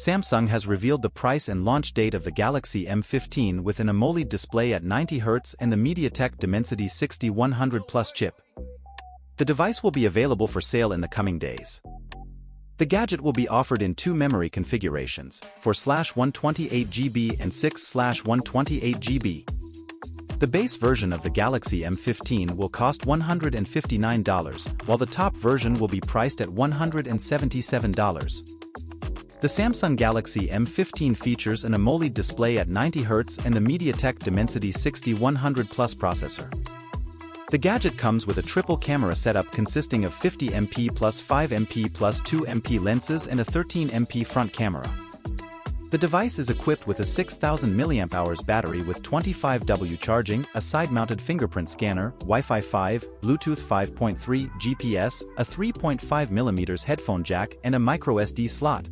Samsung has revealed the price and launch date of the Galaxy M15 with an AMOLED display at 90Hz and the MediaTek Dimensity 6100 Plus chip. The device will be available for sale in the coming days. The gadget will be offered in two memory configurations, 4/128GB and 6/128GB. The base version of the Galaxy M15 will cost $159, while the top version will be priced at $177. The Samsung Galaxy M15 features an AMOLED display at 90Hz and the MediaTek Dimensity 6100 Plus processor. The gadget comes with a triple camera setup consisting of 50MP plus 5MP plus 2MP lenses and a 13MP front camera. The device is equipped with a 6000 mAh battery with 25W charging, a side-mounted fingerprint scanner, Wi-Fi 5, Bluetooth 5.3, GPS, a 3.5mm headphone jack, and a microSD slot.